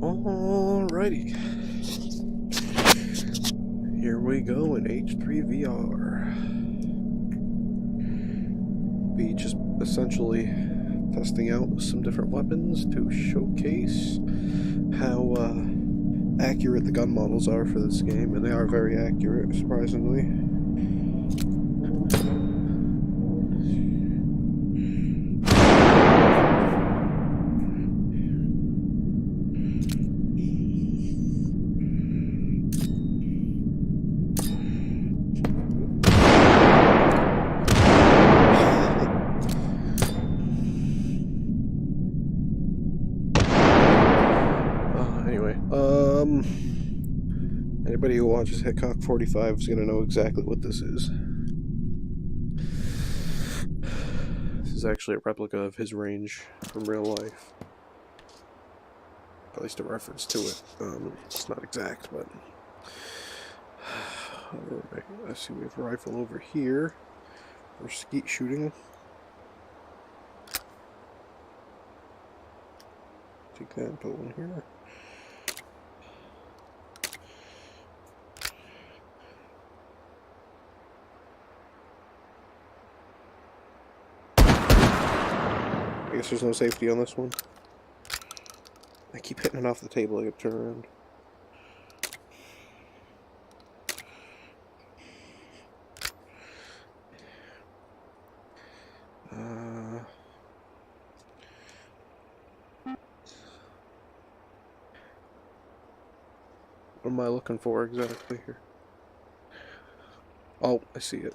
Alrighty. Here we go in H3VR. Be just essentially testing out some different weapons to showcase how accurate the gun models are for this game, and they are very accurate, surprisingly. Anybody who watches Hitchcock 45 is going to know exactly what this is. This is actually a replica of his range from real life. At least a reference to it. It's not exact, but... Alright, I see we have a rifle over here for skeet shooting. Take that and put one here. I guess there's no safety on this one. I keep hitting it off the table, I gotta turn around. What am I looking for exactly here? Oh, I see it.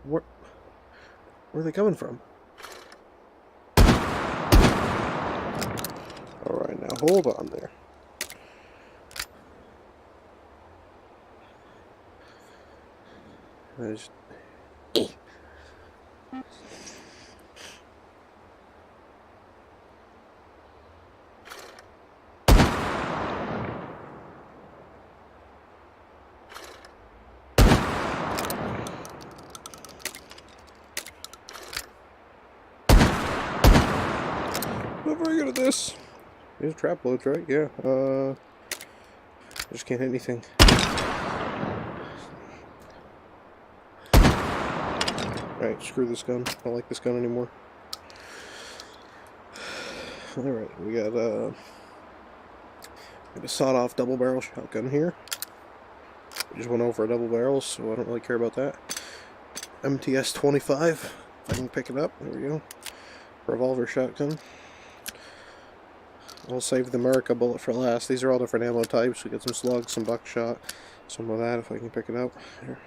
Where are they coming from? Alright, now hold on there. There's... I'm not very good at this. These are trap loads, right? Yeah. I just can't hit anything. Alright, screw this gun. I don't like this gun anymore. Alright, we got a sawed-off double-barrel shotgun here. I just went over a double barrel, so I don't really care about that. MTS 25, if I can pick it up. There we go. Revolver shotgun. I'll save the America bullet for last. These are all different ammo types. We got some slugs, some buckshot, some of that if I can pick it up. Here.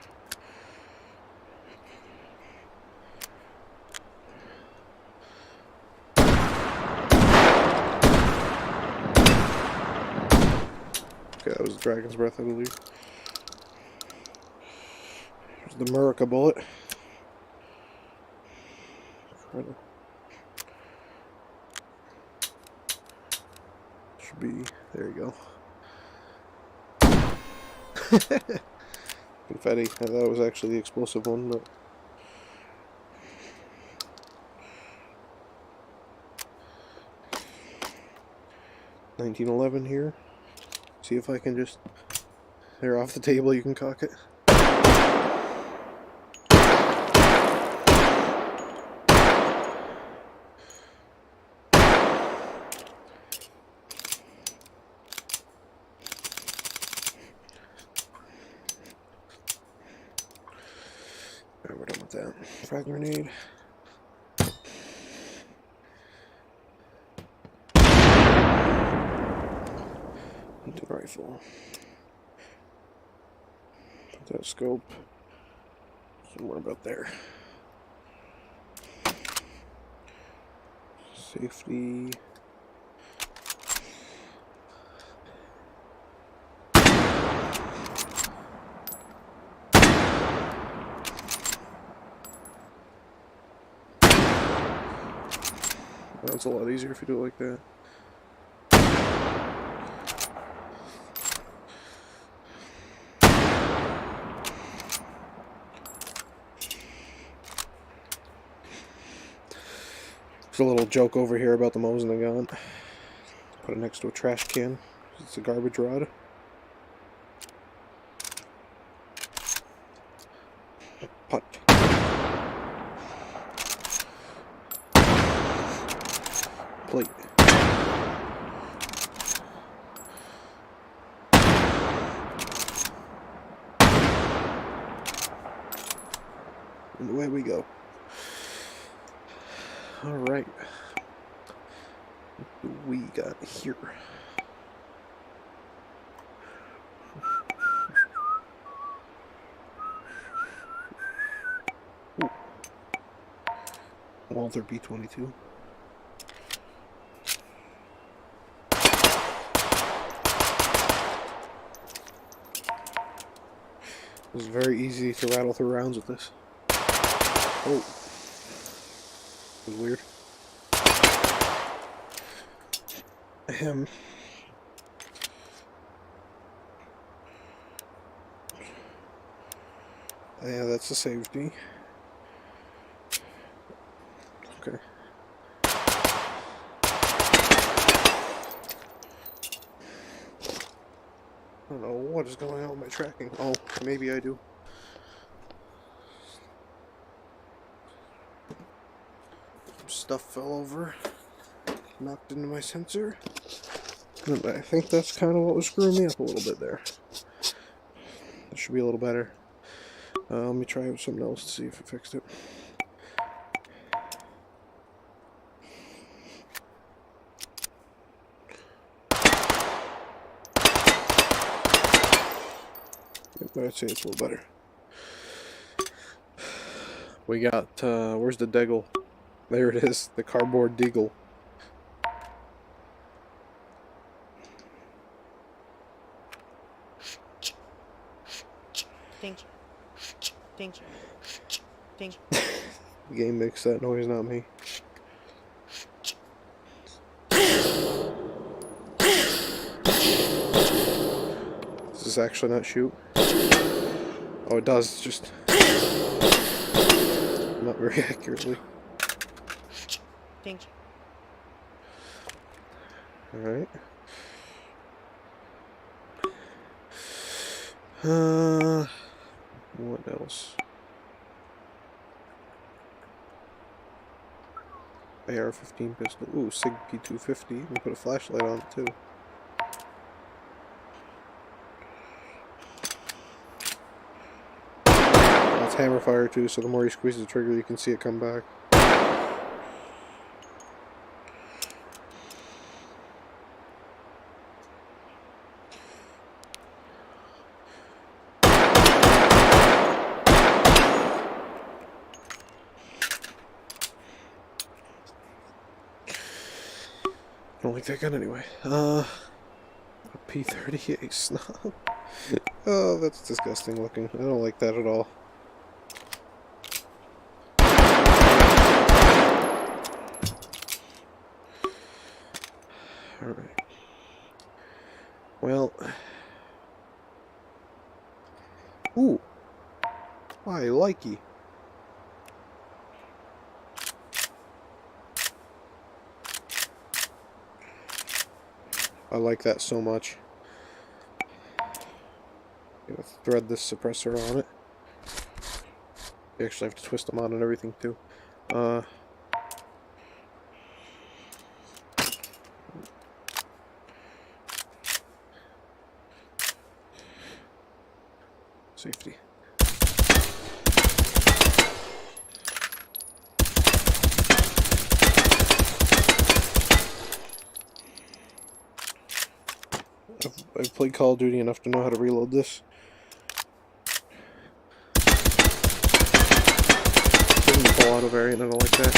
Okay, that was the Dragon's Breath, I believe. Here's the America bullet. Should be, there you go. Confetti. I thought it was actually the explosive one, but... $1911 here. See if I can just... There off the table, you can cock it. Alright, we're done with that. Frag grenade. Hunting rifle. Put that scope somewhere about there. Safety. That's a lot easier if you do it like that. There's a little joke over here about the Mosin gun. Put it next to a trash can. It's a garbage rod. Putt. Plate. And away we go. Alright. What do we got here? Ooh. Walther B-22. It's very easy to rattle through rounds with this. Oh. That was weird. Ahem. Yeah, that's a safety. Okay. I don't know what is going on with my tracking. Oh, maybe I do. Some stuff fell over. Knocked into my sensor. And I think that's kind of what was screwing me up a little bit there. That should be a little better. Let me try out something else to see if it fixed it. I'd say it's a little better. We got, where's the Deggle? There it is, the cardboard Deagle. Ding. Ding. Ding. The game makes that noise, not me. Does this actually not shoot? Oh, it does, just not very accurately. Ding. Alright. What else? AR-15 pistol. Ooh, SIG P250. We put a flashlight on it too. That's hammer fire too, so the more you squeeze the trigger, you can see it come back. I don't like that gun anyway. A P38 snob. Oh, that's disgusting looking. I don't like that at all. Alright. Well. Ooh. I likey. I like that so much. I'm gonna thread this suppressor on it. You actually have to twist them on and everything too. Safety. I've played Call of Duty enough to know how to reload this. It's in the full auto variant, I don't like that.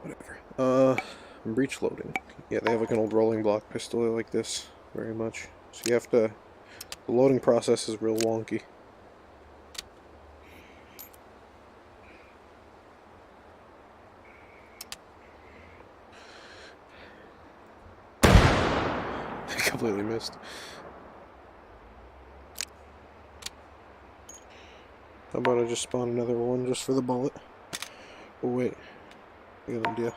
Whatever. Breech loading. Yeah, they have like an old rolling block pistol. I like this very much. So you have to... The loading process is real wonky. completely missed. How about I just spawn another one just for the bullet? Oh wait, I got an idea.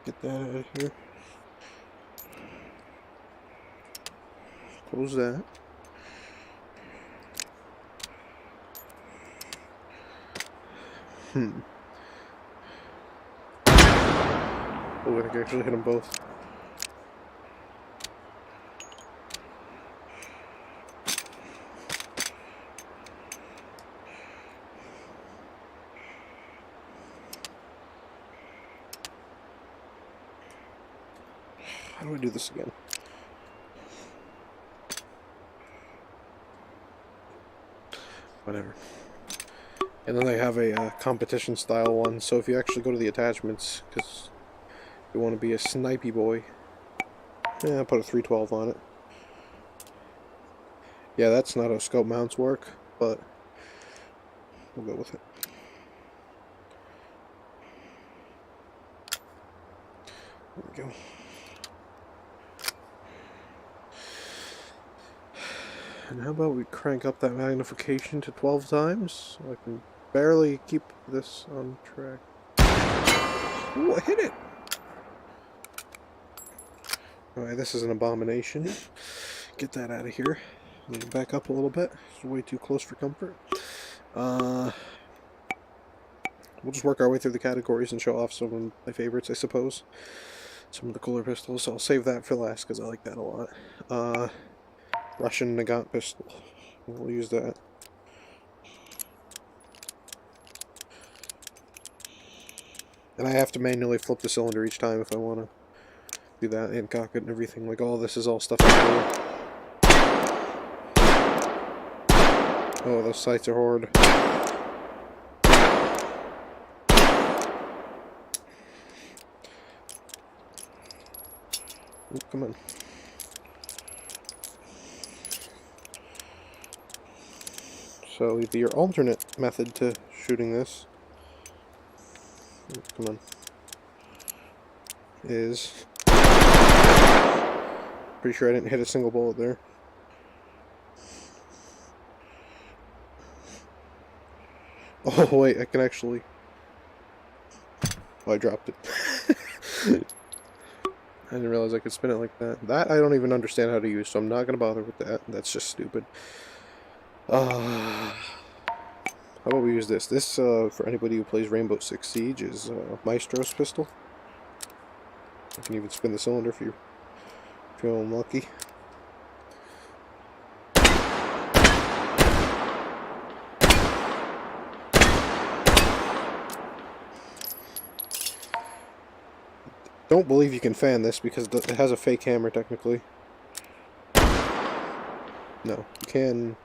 Get that out of here. Close that. Oh, I think I actually hit them both. How do I do this again? Whatever. And then they have a competition style one, so if you actually go to the attachments, because you want to be a snipey boy, yeah, put a 312 on it. Yeah, that's not how scope mounts work, but we'll go with it. There we go. And how about we crank up that magnification to 12 times? So I can barely keep this on track. Ooh, I hit it! Alright, this is an abomination. Get that out of here. Need to back up a little bit. It's way too close for comfort. We'll just work our way through the categories and show off some of my favorites, I suppose. Some of the cooler pistols. I'll save that for last because I like that a lot. Russian Nagant pistol. We'll use that. And I have to manually flip the cylinder each time if I want to do that, and cock it and everything. Like, all this is all stuff I do. Oh, those sights are hard. Ooh, come on. So your alternate method to shooting this, come on, is, pretty sure I didn't hit a single bullet there. Oh wait, I can actually, oh, I dropped it. I didn't realize I could spin it like that. That I don't even understand how to use, so I'm not going to bother with that. That's just stupid. How about we use this? This, for anybody who plays Rainbow Six Siege, is Maestro's pistol. You can even spin the cylinder if you're feeling lucky. Don't believe you can fan this because it has a fake hammer, technically. No, you can.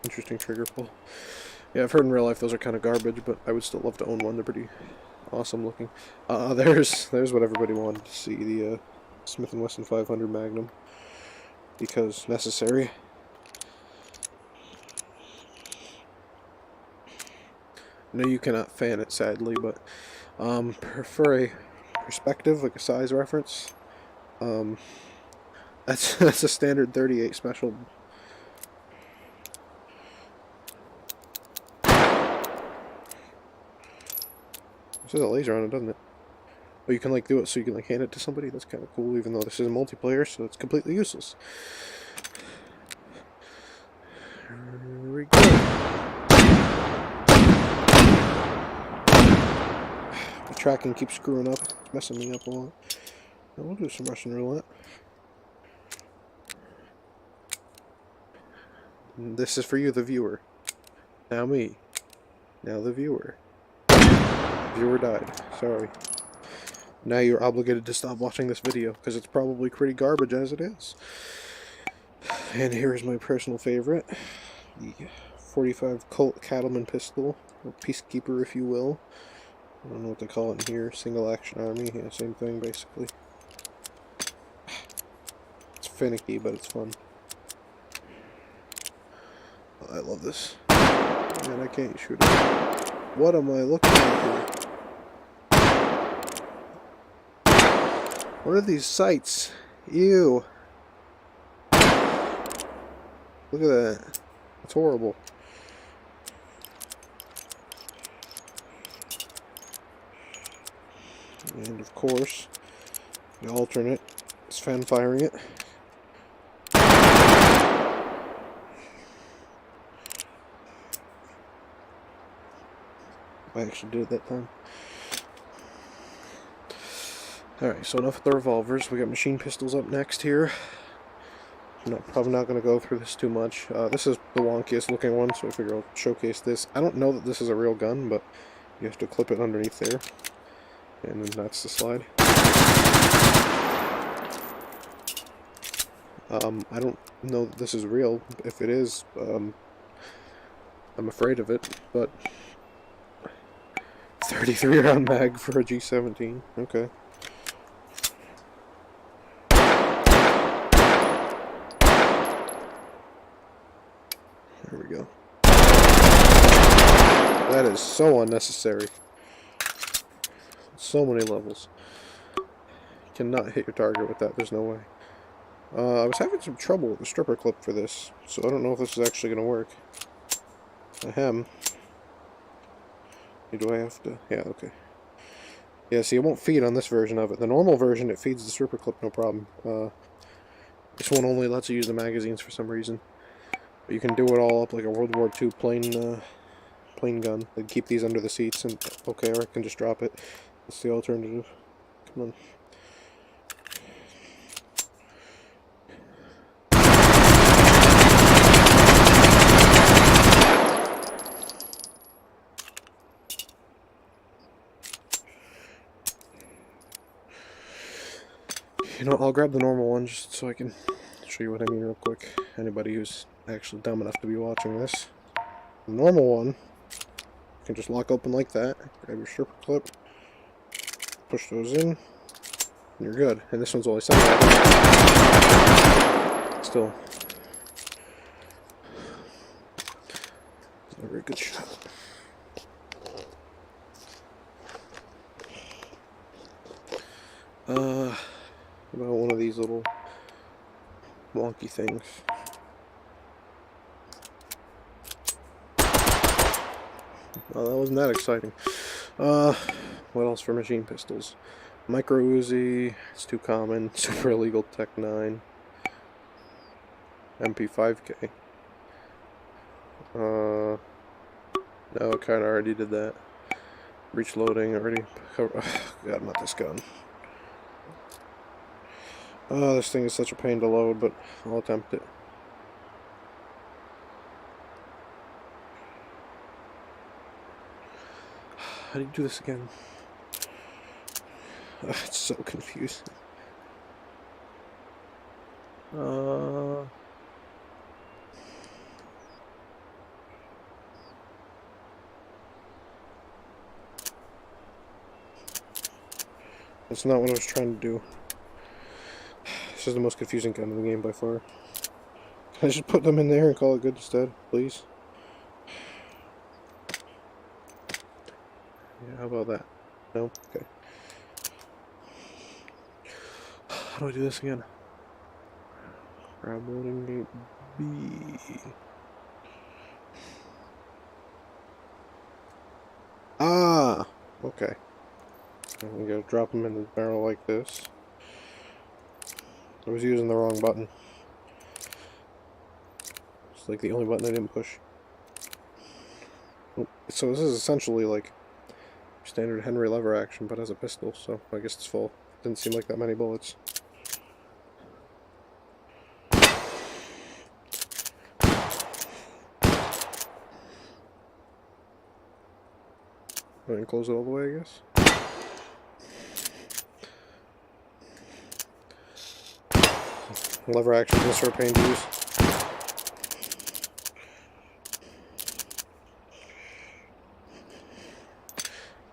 Interesting trigger pull. Yeah, I've heard in real life those are kind of garbage, but I would still love to own one. They're pretty awesome looking. There's what everybody wanted to see, the Smith & Wesson 500 Magnum, because necessary. No, you cannot fan it, sadly, but for a perspective, like a size reference, that's a standard 38 special. It says a laser on it, doesn't it? Oh, you can like do it so you can like hand it to somebody. That's kind of cool, even though this is a multiplayer, so it's completely useless. Here we go. The tracking keeps screwing up. It's messing me up a lot. Now we'll do some Russian roulette. And this is for you, the viewer. Now me. Now the viewer. Viewer died. Sorry. Now you're obligated to stop watching this video, because it's probably pretty garbage as it is. And here is my personal favorite. The 45 Colt Cattleman pistol. Or Peacekeeper, if you will. I don't know what they call it in here. Single Action Army. Yeah, same thing, basically. It's finicky, but it's fun. Oh, I love this. Man, I can't shoot it. What am I looking at here? What are these sights? Ew. Look at that. That's horrible. And of course, the alternate is fan firing it. I actually did it that time. Alright, so enough with the revolvers. We got machine pistols up next here. I'm probably not going to go through this too much. This is the wonkiest looking one, so I figure I'll showcase this. I don't know that this is a real gun, but you have to clip it underneath there. And then that's the slide. I don't know that this is real. If it is, I'm afraid of it, but 33 round mag for a G17. Okay. There we go. That is so unnecessary. So many levels. You cannot hit your target with that. There's no way. I was having some trouble with the stripper clip for this, so I don't know if this is actually going to work. Ahem. Do I have to? Yeah, okay. Yeah, see, it won't feed on this version of it. The normal version, it feeds the stripper clip, no problem. This one only lets you use the magazines for some reason. But you can do it all up like a World War II plain gun. They'd keep these under the seats, and okay, or I can just drop it. That's the alternative. Come on. You know, I'll grab the normal one just so I can show you what I mean real quick. Anybody who's actually dumb enough to be watching this. The normal one, you can just lock open like that, grab your stripper clip, push those in, and you're good. And this one's only 7 rounds. Still, it's a very good shot. About one of these little wonky things. Well, that wasn't that exciting. What else for machine pistols? Micro Uzi, it's too common. Super illegal Tech 9. MP5K. No, kinda already did that. Breech loading already. God, not this gun. Oh, this thing is such a pain to load, but I'll attempt it. How do you do this again? It's so confusing. That's not what I was trying to do. This is the most confusing gun in the game by far. Can I just put them in there and call it good instead, please? Yeah, how about that? No? Okay. How do I do this again? Grab loading gate B. Ah! Okay. And we gotta drop them in the barrel like this. I was using the wrong button. It's like the only button I didn't push. So this is essentially like standard Henry lever action, but as a pistol, so I guess it's full. Didn't seem like that many bullets. I didn't close it all the way, I guess. Lever action is sort of pain to use.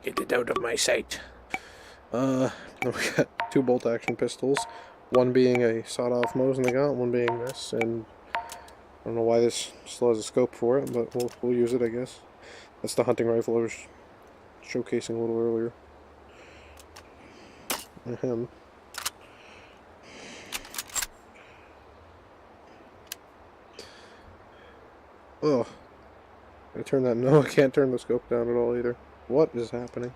Get it out of my sight. We got 2 bolt action pistols. One being a sawed-off Mosin gun, one being this, and I don't know why this still has a scope for it, but we'll use it, I guess. That's the hunting rifle I was showcasing a little earlier. Oh, I turn that. No, I can't turn the scope down at all either. What is happening?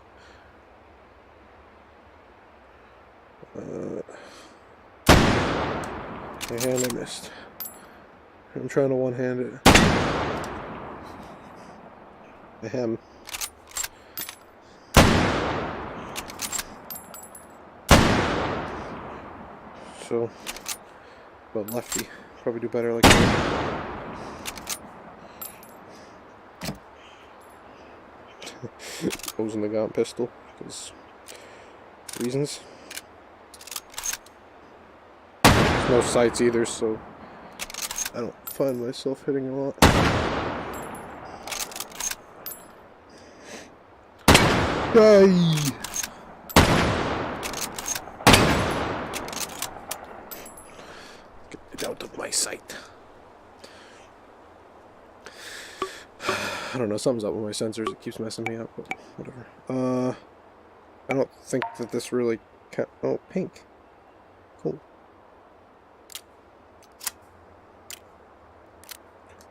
And I missed. I'm trying to one-hand it. Ahem. So, but lefty. Probably do better like that. Using the Gaunt pistol, because reasons. There's no sights either, so I don't find myself hitting a lot. Die! Get it out of my sight. I don't know, something's up with my sensors, it keeps messing me up, but whatever. I don't think that this really oh, pink. Cool.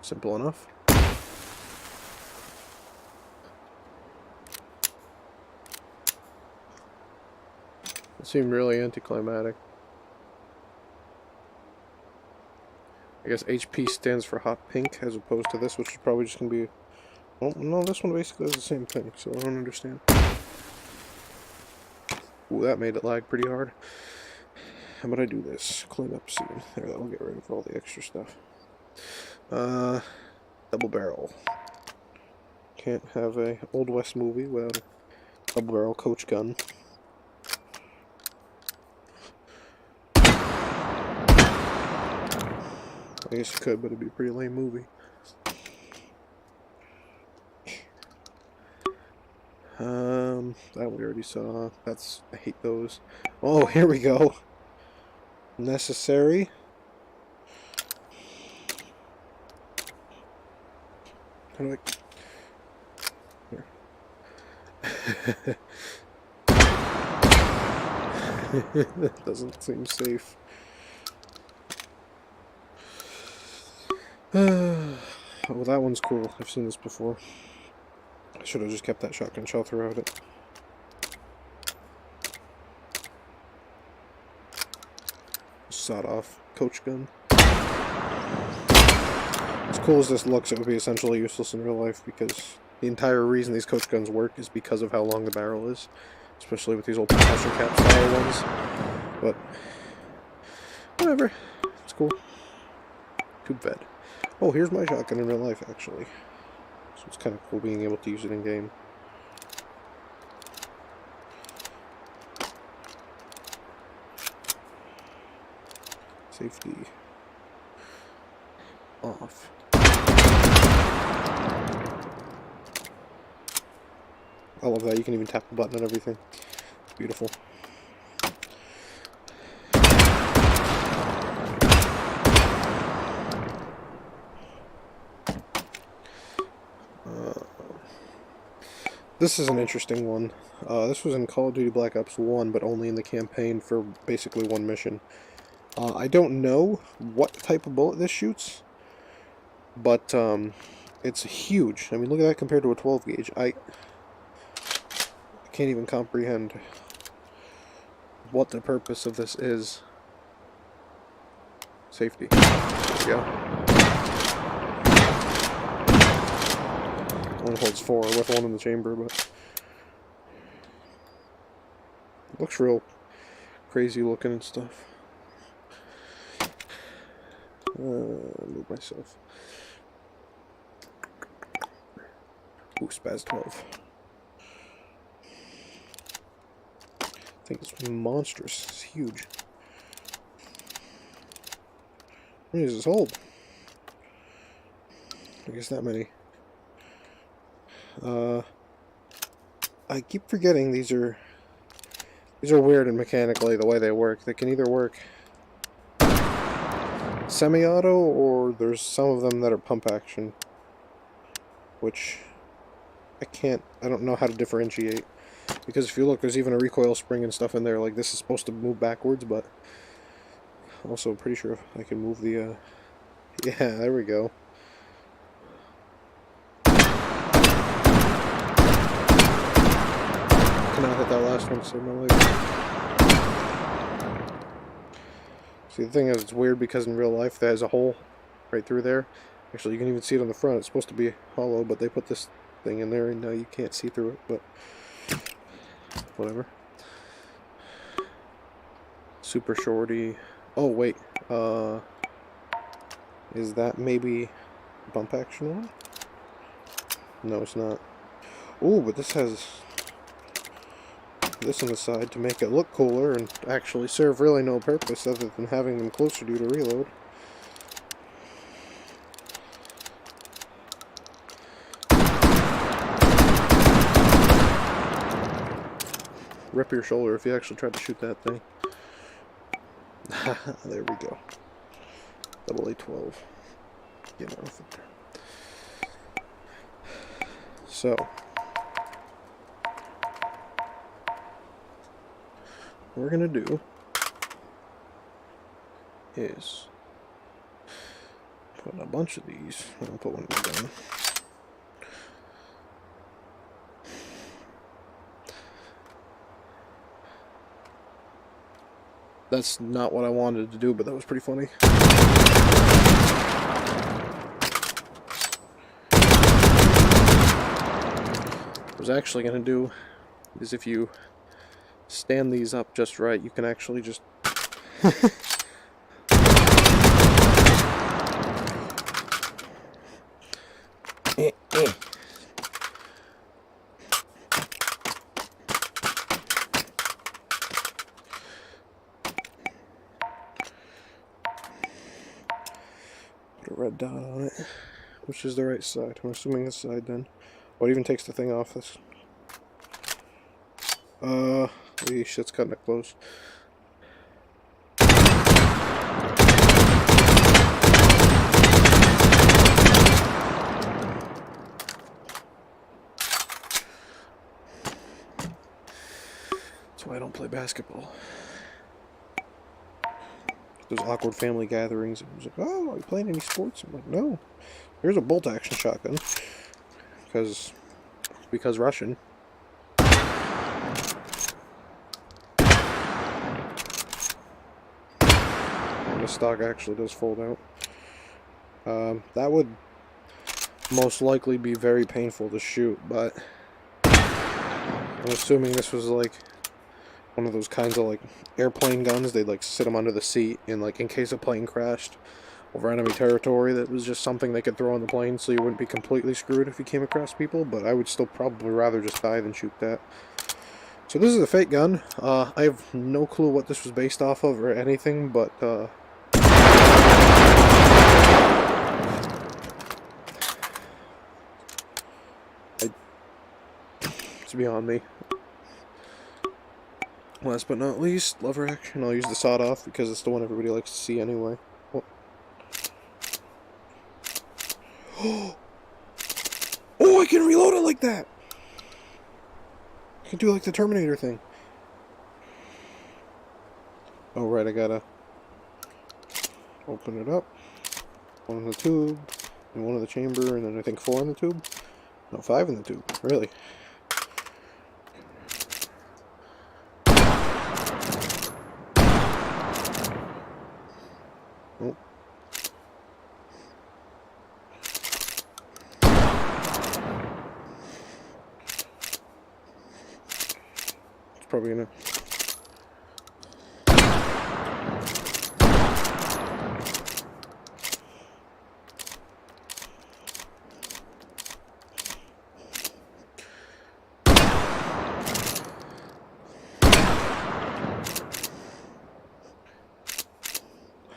Simple enough. It seemed really anticlimactic. I guess HP stands for hot pink as opposed to this, which is probably just going to be... Oh, no, this one basically has the same thing, so I don't understand. Ooh, that made it lag pretty hard. How about I do this? Clean up scene. There, that'll get rid of all the extra stuff. Double barrel. Can't have a Old West movie without a double barrel coach gun. I guess you could, but it'd be a pretty lame movie. That we already saw. That's... I hate those. Oh, here we go. Necessary. How do I... Here. That doesn't seem safe. Oh, that one's cool. I've seen this before. I should have just kept that shotgun shell throughout it. Sawed-off coach gun. As cool as this looks, it would be essentially useless in real life because the entire reason these coach guns work is because of how long the barrel is, especially with these old concussion cap style ones. But whatever, it's cool. Too bad. Oh, here's my shotgun in real life, actually. So it's kind of cool being able to use it in game. Safety off. I love that. You can even tap the button and everything. It's beautiful. This is an interesting one. This was in Call of Duty Black Ops 1, but only in the campaign for basically one mission. I don't know what type of bullet this shoots, but it's huge. I mean, look at that compared to a 12 gauge. I can't even comprehend what the purpose of this is. Safety. Yeah. One holds 4 with one in the chamber, but it looks real crazy looking and stuff. Move myself. Ooh, Spaz 12. I think it's monstrous. It's huge. How many does this hold? I guess that many. I keep forgetting these are weird and mechanically the way they work. They can either work semi-auto or there's some of them that are pump action, which I don't know how to differentiate, because if you look, there's even a recoil spring and stuff in there. Like, this is supposed to move backwards, but also pretty sure I can move the yeah, there we go. cannot hit that last one to save my life. See, the thing is, it's weird because in real life there's a hole right through there. Actually, you can even see it on the front. It's supposed to be hollow, but they put this thing in there and now you can't see through it, but whatever. Super shorty. Oh, wait. Is that maybe bump action on? No, it's not. Ooh, but this has this on the side to make it look cooler and actually serve really no purpose other than having them closer to you to reload. Rip your shoulder if you actually tried to shoot that thing. There we go. Double A12. Get off it there. So, what we're gonna do is put a bunch of these. I'll put one in the gun. That's not what I wanted to do, but that was pretty funny. What I was actually going to do is if you stand these up just right, you can actually just... Put a red dot on it. Which is the right side? I'm assuming this side then. What even takes the thing off this? Shit's cutting it close. That's why I don't play basketball. Those awkward family gatherings. It was like, oh, are you playing any sports? I'm like, no. Here's a bolt action shotgun. Because Russian. And the stock actually does fold out. That would most likely be very painful to shoot, but I'm assuming this was like one of those kinds of like airplane guns. They'd like sit them under the seat and like in case a plane crashed over enemy territory, that was just something they could throw on the plane so you wouldn't be completely screwed if you came across people, but I would still probably rather just die than shoot that. So this is a fake gun. I have no clue what this was based off of or anything, but it's beyond me. Last but not least, lever action. I'll use the sawed off because it's the one everybody likes to see anyway. Oh, I can reload it like that! I can do like the Terminator thing. Oh, right, I gotta open it up. One in the tube, and one in the chamber, and then I think 4 in the tube. No, 5 in the tube. Really? Oh. It's probably gonna...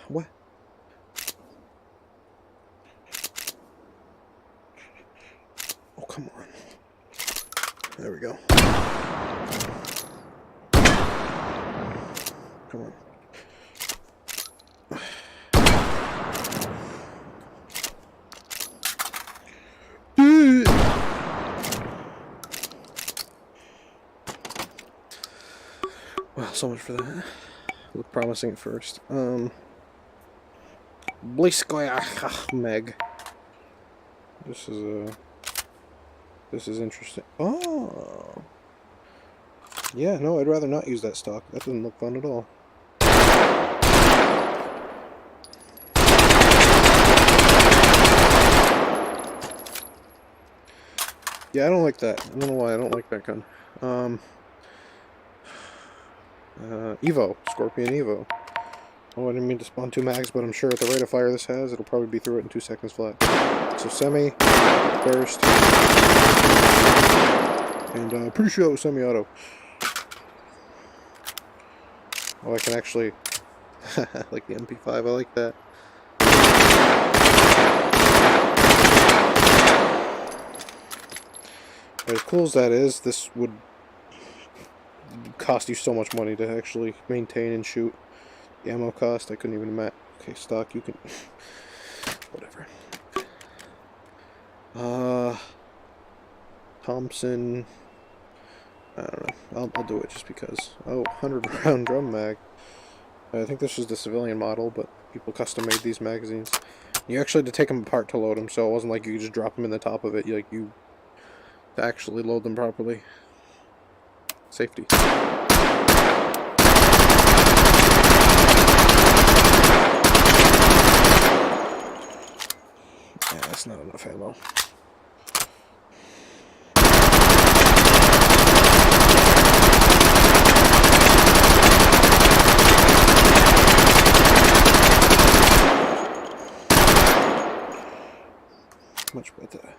What? Oh, come on. There we go. Come on. Well, so much for that. Looked promising at first. Bliskoya Meg. This is interesting. Oh, Yeah, no, I'd rather not use that stock. That doesn't look fun at all. Yeah, I don't like that. I don't know why I don't like that gun. Evo. Scorpion Evo. Oh, I didn't mean to spawn 2 mags, but I'm sure at the rate of fire this has, it'll probably be through it in 2 seconds flat. So semi, burst, and pretty sure it was semi-auto. Oh, I can actually, like the MP5, I like that. But as cool as that is, this would cost you so much money to actually maintain and shoot. The ammo cost, I couldn't even imagine. Okay, stock, you can... whatever. Thompson... I don't know. I'll do it just because. Oh, 100 round drum mag. I think this was the civilian model, but people custom made these magazines. You actually had to take them apart to load them, so it wasn't like you could just drop them in the top of it. You to actually load them properly. Safety. Yeah, that's not enough ammo. Much better.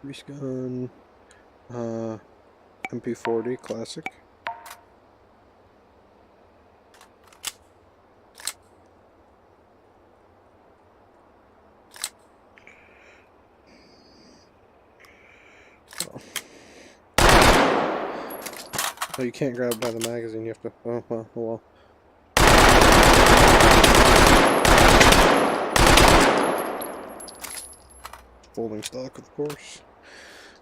Grease gun. MP40 classic. Oh, you can't grab it by the magazine, you have to... oh, well, oh well. Folding stock, of course.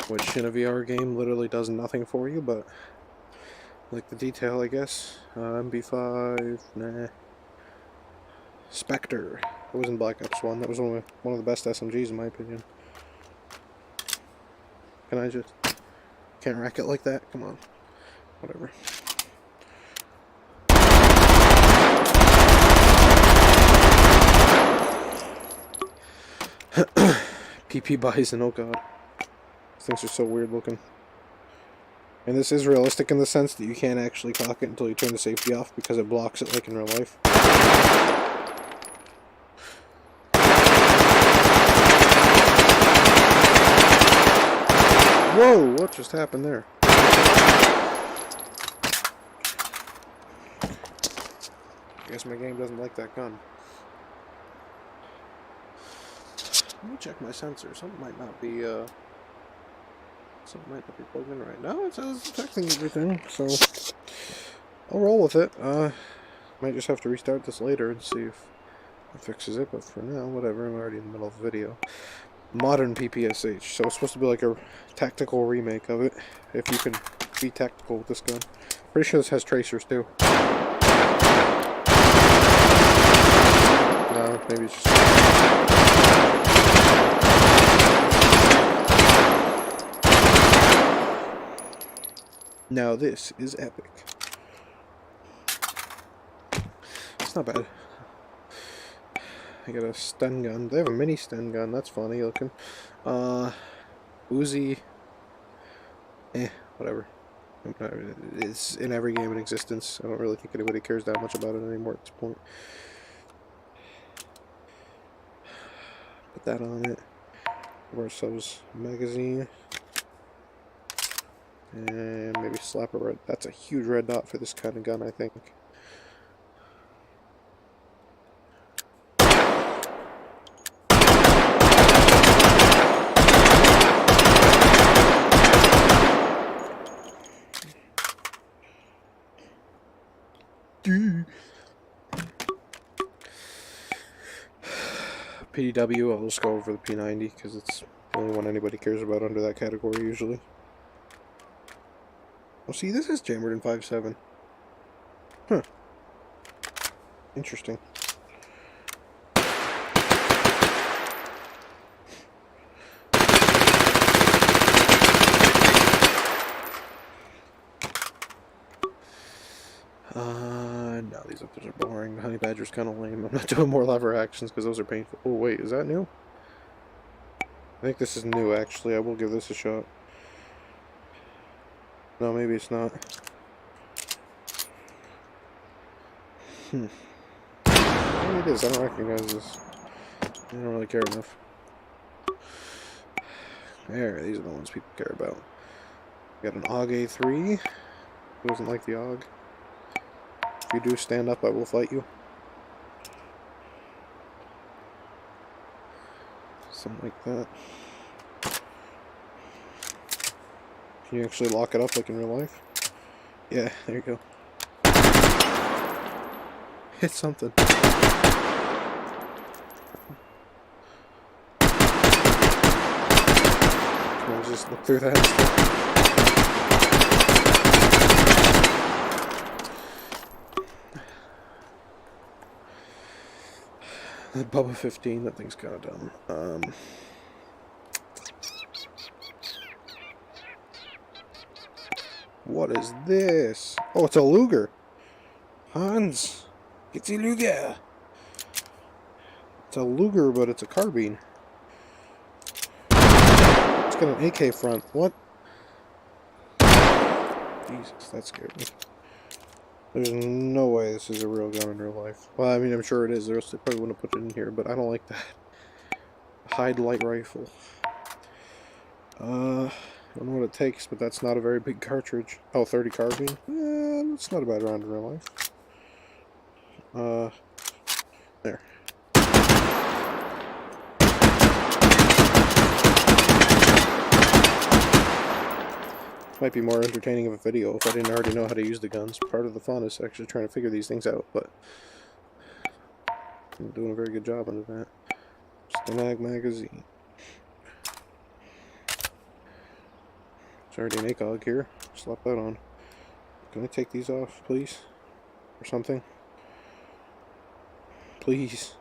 Which in a VR game literally does nothing for you, but... like the detail, I guess. MB5, nah. Spectre. That was in Black Ops 1. That was one of the best SMGs in my opinion. Can I just... can't rack it like that? Come on. Whatever. PP Bison, oh god. These things are so weird looking. And this is realistic in the sense that you can't actually cock it until you turn the safety off because it blocks it like in real life. Whoa, what just happened there? I guess my game doesn't like that gun. Let me check my sensor. Something might not be plugged in right now. It says it's detecting everything, so I'll roll with it. Might just have to restart this later and see if it fixes it, but for now, whatever. I'm already in the middle of the video. Modern PPSH, so it's supposed to be like a tactical remake of it, if you can be tactical with this gun. Pretty sure this has tracers too. No, maybe it's just... now this is epic. It's not bad. I got a stun gun. They have a mini stun gun. That's funny looking. Uzi. Whatever. It's in every game in existence. I don't really think anybody cares that much about it anymore at this point. Put that on it. Ourselves magazine. And maybe slap a red. That's a huge red dot for this kind of gun, I think. PDW, I'll just go over the P90 because it's the only one anybody cares about under that category usually. Oh, see, this is jammered in 5.7. Huh. Interesting. boring. Honey Badger's kind of lame. I'm not doing more lever actions because those are painful. Oh wait, is that new? I think this is new actually. I will give this a shot. No, maybe it's not. Maybe it is. I don't recognize this. I don't really care enough. There, these are the ones people care about. We got an AUG A3. Who doesn't like the AUG? If you do stand up, I will fight you. Something like that. Can you actually lock it up like in real life? Yeah, there you go. Hit something. Can I just look through that and stuff? The Bubba 15, that thing's kind of dumb. What is this? Oh, it's a Luger. Hans, it's a Luger. It's a Luger, but it's a carbine. It's got an AK front. What? Jesus, that scared me. There's no way this is a real gun in real life. Well, I mean, I'm sure it is. Or else they probably wouldn't have put it in here, but I don't like that. Hyde light rifle. I don't know what it takes, but that's not a very big cartridge. Oh, 30 carbine? That's not a bad round in real life. There. Might be more entertaining of a video if I didn't already know how to use the guns. Part of the fun is actually trying to figure these things out, but I'm doing a very good job on that. Just a magazine. There's already an ACOG here. Slap that on. Can I take these off, please? Or something? Please.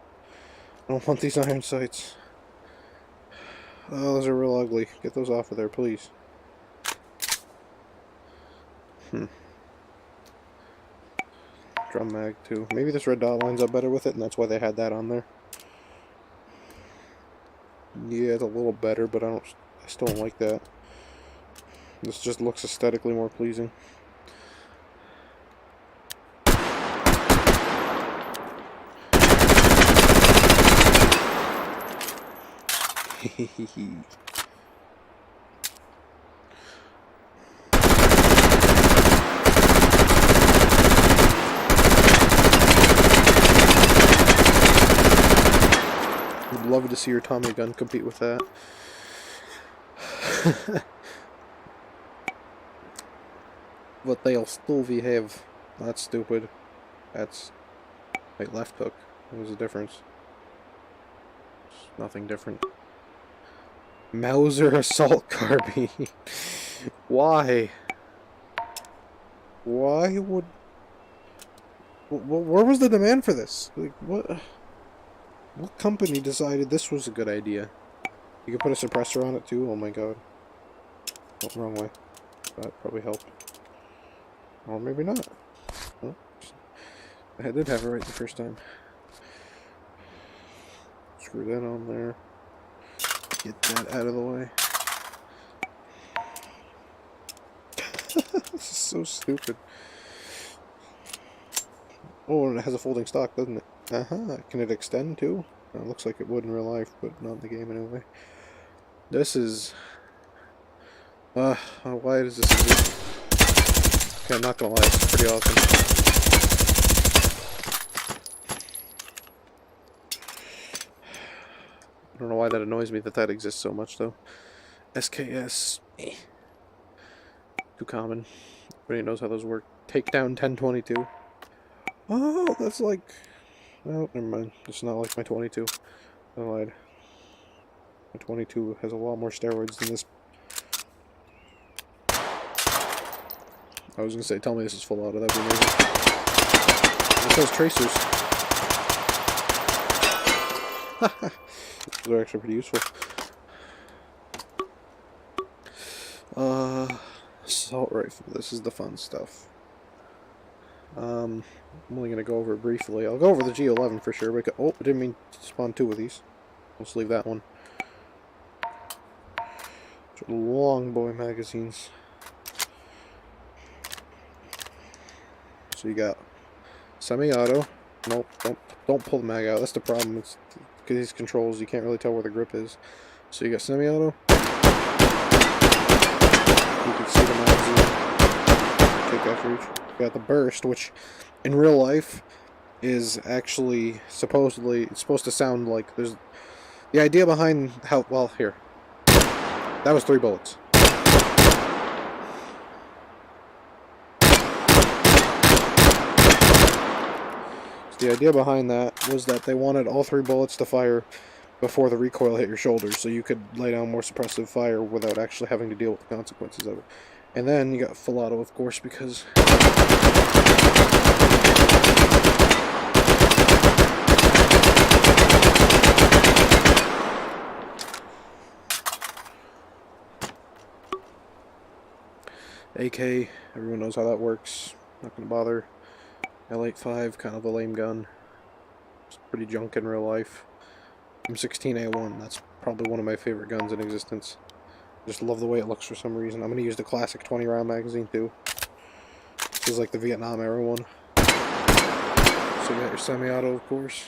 I don't want these iron sights. Oh, those are real ugly. Get those off of there, please. Drum mag, too. Maybe this red dot lines up better with it, and that's why they had that on there. Yeah, it's a little better, but I still don't like that. This just looks aesthetically more pleasing. Would love to see your Tommy gun compete with that. But they'll still behave. That's stupid. That's... Wait, left hook. What was the difference? Nothing different. Mauser assault carbine. Why? Why would... Where was the demand for this? Like, what company decided this was a good idea? You could put a suppressor on it too? Oh my god. Oh, wrong way. That probably helped. Or maybe not. Oh, I did have it right the first time. Screw that on there. Get that out of the way. This is so stupid. Oh, and it has a folding stock, doesn't it? Can it extend too? It looks like it would in real life, but not in the game anyway. This is... why does this exist? Okay, I'm not gonna lie, it's pretty awesome. I don't know why that annoys me that exists so much, though. SKS. Too common. Everybody knows how those work. Takedown 1022. Oh, that's like... Oh, never mind. It's not like my 22. I lied. My 22 has a lot more steroids than this. I was gonna say, tell me this is full auto. That'd be amazing. It says tracers. Those are actually pretty useful. Assault rifle. This is the fun stuff. I'm only going to go over it briefly. I'll go over the G11 for sure. Oh, I didn't mean to spawn 2 of these. Let's leave that one. Long boy magazines. So you got semi-auto. Nope, don't pull the mag out. That's the problem. It's because these controls, you can't really tell where the grip is. So you got semi-auto. You can see the magazine. Take after each. You got the burst, which in real life is actually supposedly, it's supposed to sound like there's the idea behind how, well, here. That was 3 bullets. So the idea behind that was that they wanted all 3 bullets to fire before the recoil hit your shoulders, so you could lay down more suppressive fire without actually having to deal with the consequences of it. And then you got full auto, of course, because AK, everyone knows how that works. Not gonna bother. L85, kind of a lame gun. It's pretty junk in real life. M16A1, that's probably one of my favorite guns in existence. Just love the way it looks for some reason. I'm gonna use the classic 20 round magazine too. This is like the Vietnam era one. So you got your semi-auto, of course.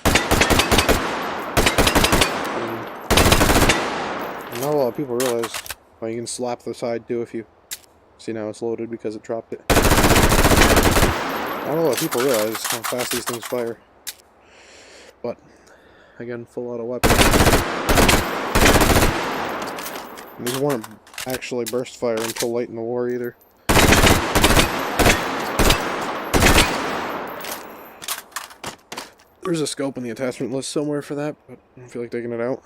And not a lot of people realize, well, you can slap the side too if you see. Now it's loaded because it dropped it. Not a lot of people realize how fast these things fire. But again, full auto weapon. And these weren't actually burst fire until late in the war either. There's a scope in the attachment list somewhere for that, but I don't feel like taking it out.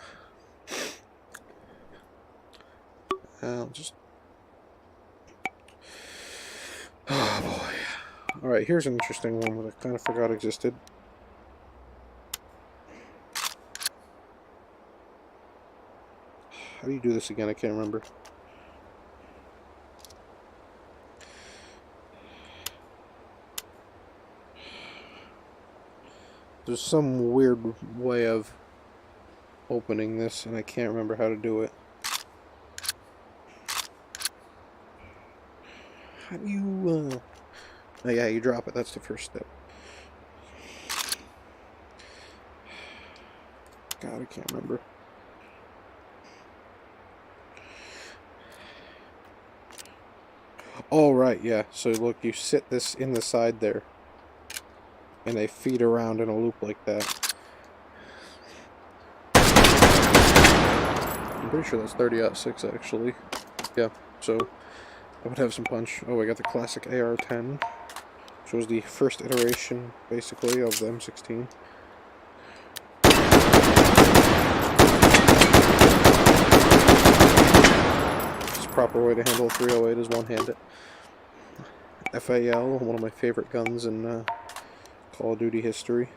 I'll just... Oh boy. Alright, here's an interesting one that I kind of forgot existed. How do you do this again? I can't remember. There's some weird way of opening this, and I can't remember how to do it. How do you, oh yeah, you drop it. That's the first step. God, I can't remember. Oh, right, yeah. So look, you sit this in the side there, and they feed around in a loop like that. I'm pretty sure that's 30-06 actually. Yeah, so I would have some punch. Oh, I got the classic AR-10, which was the first iteration, basically, of the M16. This proper way to handle a 308 is one-handed. FAL, one of my favorite guns in Call of Duty history.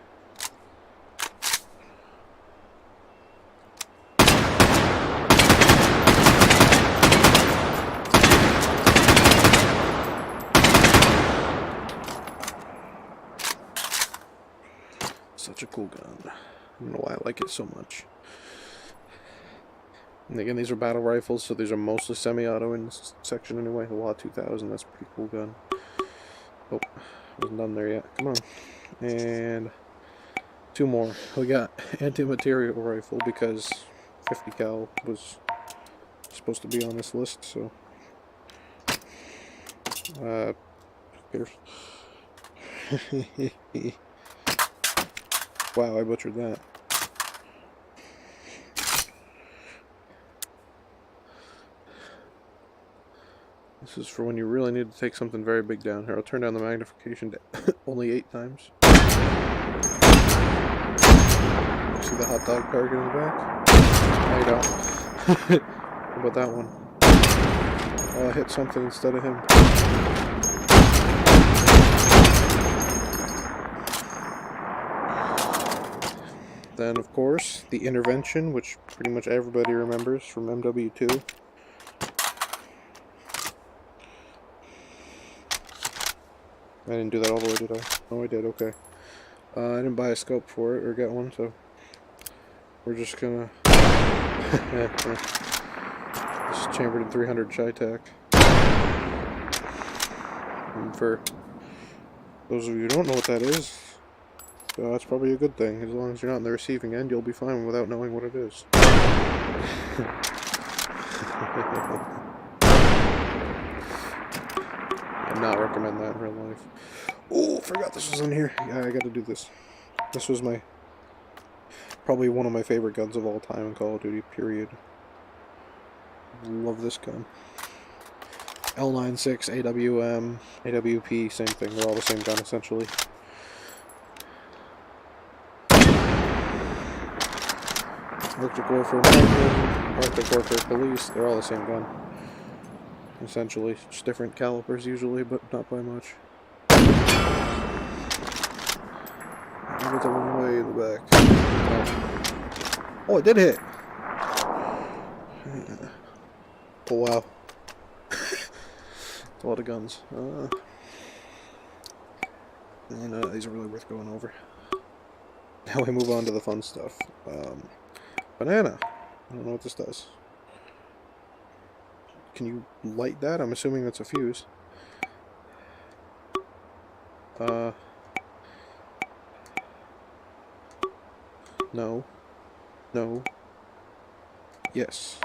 Such a cool gun. I don't know why I like it so much. And again, these are battle rifles, so these are mostly semi-auto in this section anyway. The Law 2000, that's a pretty cool gun. Oh, wasn't done there yet. Come on. And 2 more. We got anti-material rifle because 50 cal was supposed to be on this list, so who cares? Wow, I butchered that. This is for when you really need to take something very big down. Here, I'll turn down the magnification to only 8 times. See the hot dog target in the back? No, you don't. How about that one? Oh, I hit something instead of him. Then, of course, the intervention, which pretty much everybody remembers from MW2. I didn't do that all the way, did I? Oh, I did, okay. I didn't buy a scope for it, or get one, so... We're just gonna... This is chambered in 300 Chi-Tac. And for those of you who don't know what that is, that's probably a good thing. As long as you're not on the receiving end, you'll be fine without knowing what it is. I'd not recommend that in real life. Oh, forgot this was in here. Yeah, I gotta do this. This was probably one of my favorite guns of all time in Call of Duty, period. Love this gun. L96, AWM, AWP, same thing. They're all the same gun, essentially. Arctic Warfare Magnum, Arctic Warfare Police, they're all the same gun. Essentially. Just different calibers usually, but not by much. I'll get the one way in the back. Oh, it did hit! Oh, wow. A lot of guns. These are really worth going over. Now we move on to the fun stuff. Banana. I don't know what this does. Can you light that? I'm assuming that's a fuse. No. No. Yes.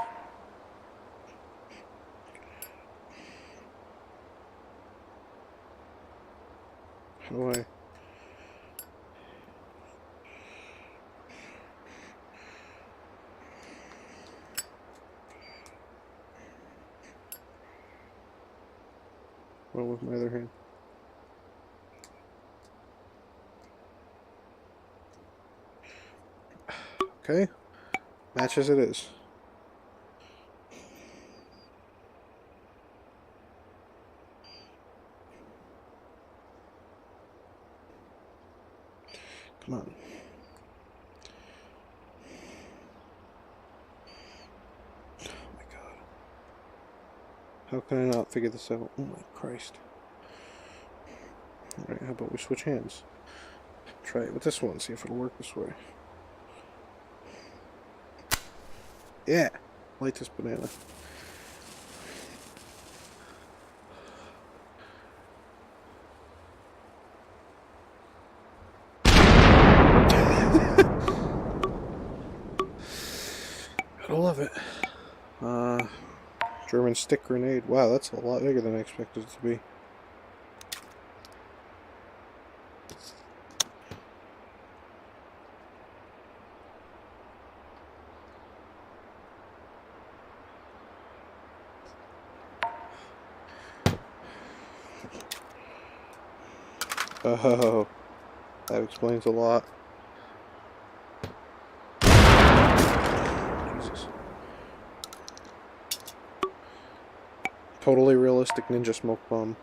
How do I... Well, with my other hand. Okay. Match as it is. Come on. Oh my god. How can I not figure this out? Oh my Christ. Alright, how about we switch hands? Try it with this one, see if it'll work this way. Yeah! Light this banana. Gotta love it. German stick grenade. Wow, that's a lot bigger than I expected it to be. Oh, that explains a lot. Jesus. Totally realistic ninja smoke bomb.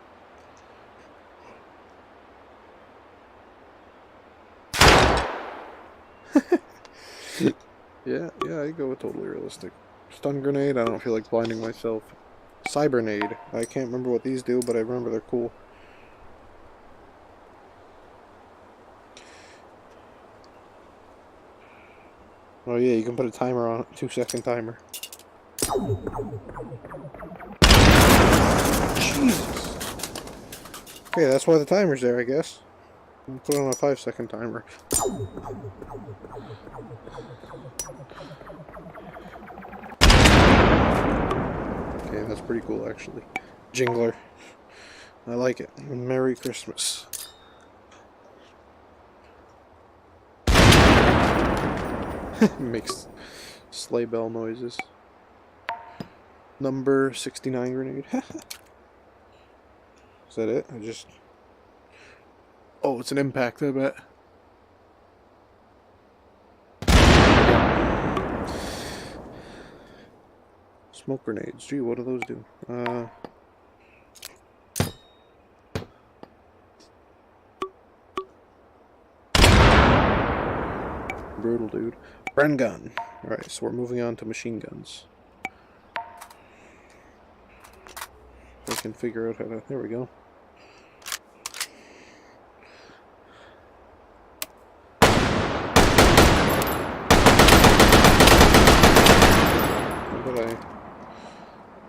Yeah, I go with totally realistic. Stun grenade, I don't feel like blinding myself. Cybernade, I can't remember what these do, but I remember they're cool. Oh yeah, you can put a timer on it, 2-second timer. Jesus! Okay, that's why the timer's there, I guess. I'll put it on a 5-second timer. Okay, that's pretty cool, actually. Jingler. I like it. Merry Christmas. Makes sleigh bell noises. Number 69 grenade. Is that it? Oh, it's an impact, I bet. Smoke grenades. Gee, what do those do? Brutal, dude. Bren gun. Alright, so we're moving on to machine guns. I can figure out how to... There we go.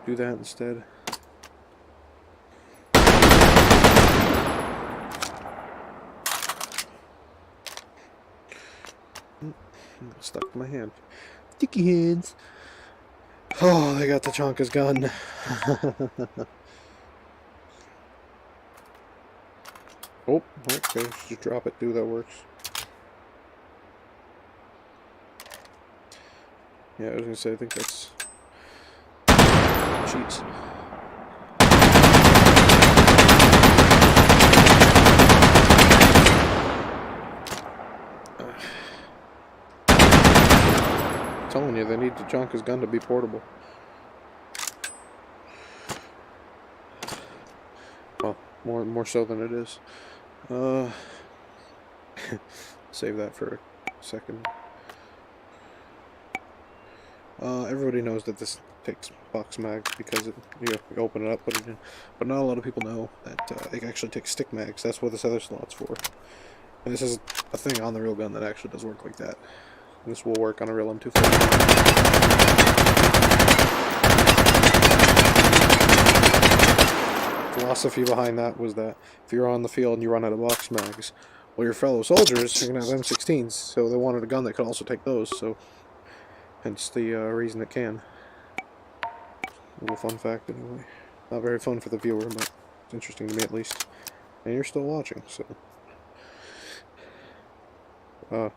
do that instead. Stuck to my hand. Sticky hands. Oh, they got the Chonka's gun. Oh, okay, just drop it, that works. Yeah, I was gonna say, I think that's cheats. I'm telling you, they need the Chonka's gun to be portable. Well, more so than it is. Save that for a second. Everybody knows that this takes box mags because you open it up, put it in. But not a lot of people know that it actually takes stick mags. That's what this other slot's for. And this is a thing on the real gun that actually does work like that. And this will work on a real M240. Philosophy behind that was that if you're on the field and you run out of box mags, well, your fellow soldiers are going to have M16s, so they wanted a gun that could also take those, so hence the reason it can. A little fun fact, anyway. Not very fun for the viewer, but it's interesting to me at least. And you're still watching, so... I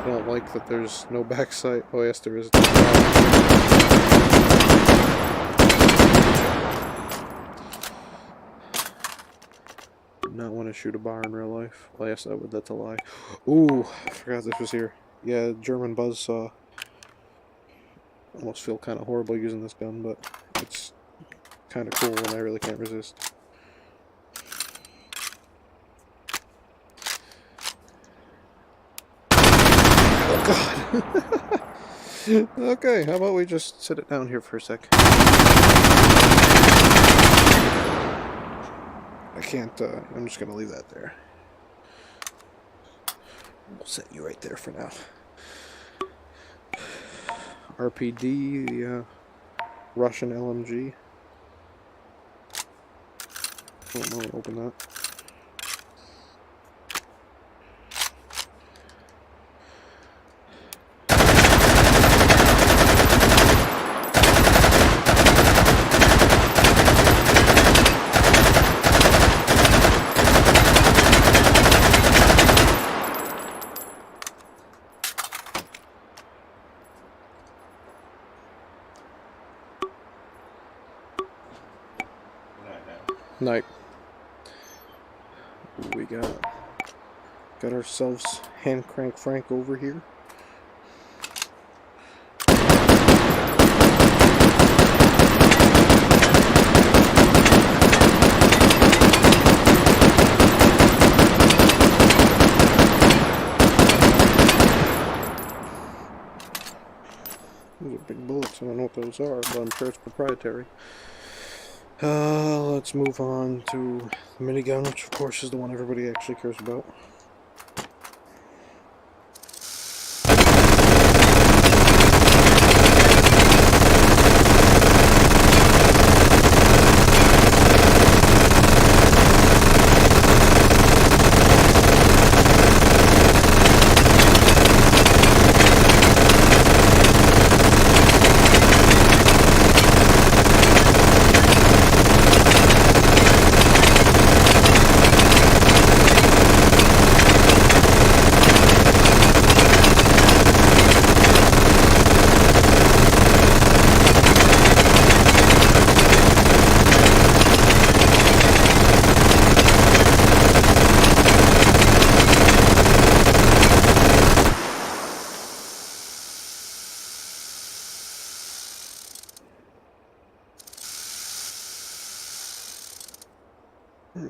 don't like that there's no backside. Oh yes, there is. Do not want to shoot a bar in real life. Well, yes, I would. That's a lie. Ooh, I forgot this was here. Yeah, German buzzsaw. Almost feel kind of horrible using this gun, but it's kind of cool and I really can't resist. Oh god! Okay, how about we just sit it down here for a sec? I can't, I'm just gonna leave that there. We'll set you right there for now. RPD, the Russian LMG. Oh, no, open that. Night. We got ourselves hand crank Frank over here. Those are big bullets. I don't know what those are, but I'm sure it's proprietary. Let's move on to the minigun, which of course is the one everybody actually cares about.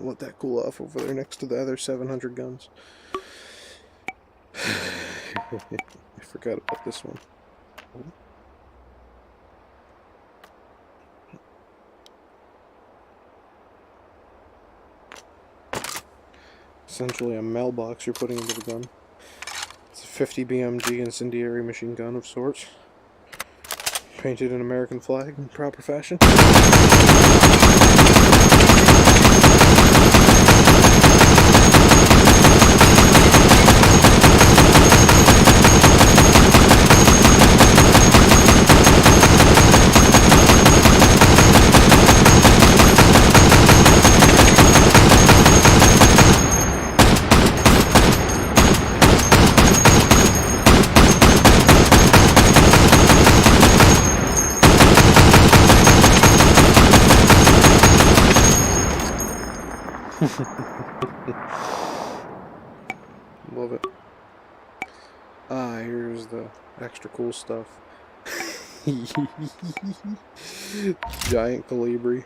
Let that cool off over there next to the other 700 guns. I forgot about this one. essentially a mailbox you're putting into the gun. It's a 50 BMG incendiary machine gun of sorts. Painted an American flag in proper fashion. Love it. Ah, here's the extra cool stuff. Giant Calibri.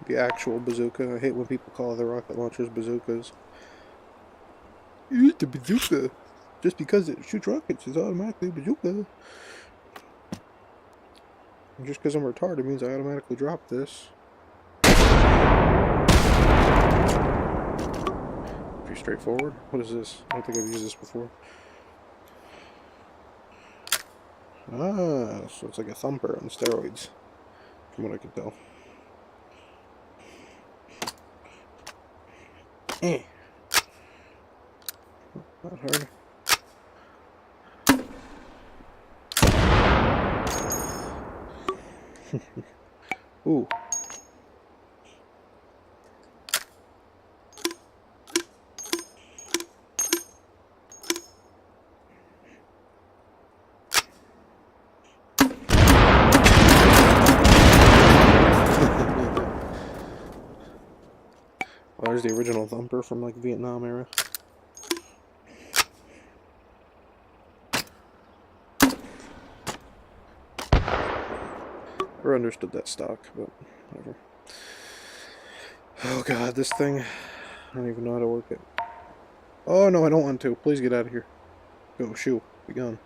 The actual bazooka. I hate when people call the rocket launchers bazookas. It's a bazooka. Just because it shoots rockets is automatically a bazooka. And just because I'm retarded means I automatically drop this. Pretty straightforward. What is this? I don't think I've used this before. Ah, so it's like a thumper on steroids, from what I can tell. Not hard. Ooh. Well, there's the original thumper from like Vietnam era. Never understood that stock, but whatever. Oh god, this thing. I don't even know how to work it. Oh no, I don't want to. Please get out of here. Go, shoo. Be gone.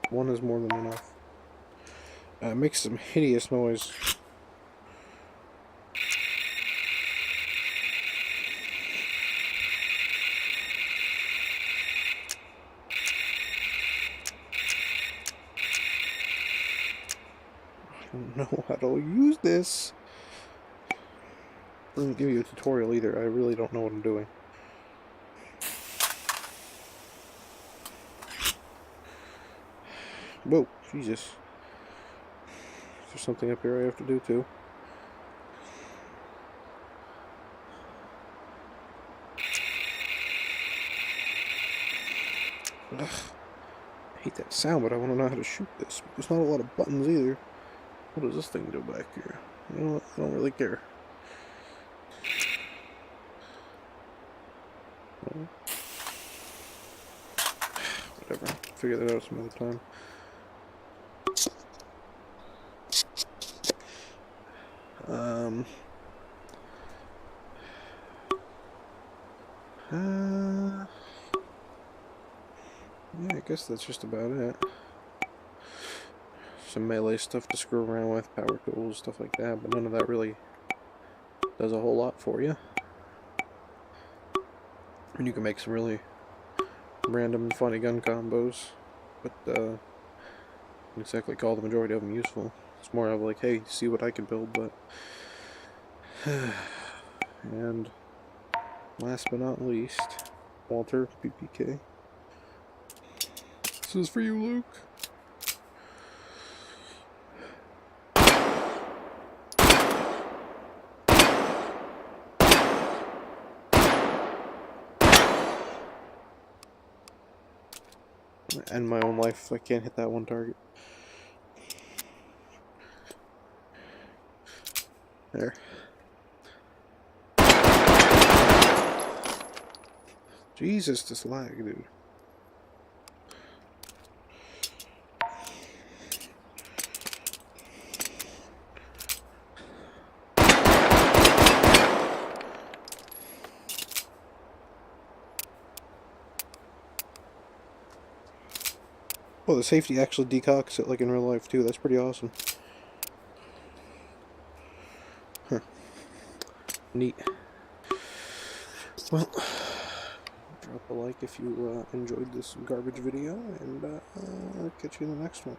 One is more than enough. It makes some hideous noise. I don't know how to use this. It doesn't give you a tutorial either. I really don't know what I'm doing. Whoa, Jesus. There's something up here I have to do too. Ugh. I hate that sound, but I want to know how to shoot this. There's not a lot of buttons either. What does this thing do back here? You know what? I don't really care. Whatever. Figure that out some other time. Yeah, I guess that's just about it. Some melee stuff to screw around with, power tools, stuff like that, but none of that really does a whole lot for you. And you can make some really random and funny gun combos, but I don't exactly call the majority of them useful. It's more of like, hey, see what I can build, but... And last but not least, Walter, PPK. This is for you, Luke. End my own life if I can't hit that one target. There. Jesus, this lag, dude. Oh, the safety actually decocks it like in real life too. That's pretty awesome. Huh. Neat. Well, drop a like if you enjoyed this garbage video, and I'll catch you in the next one.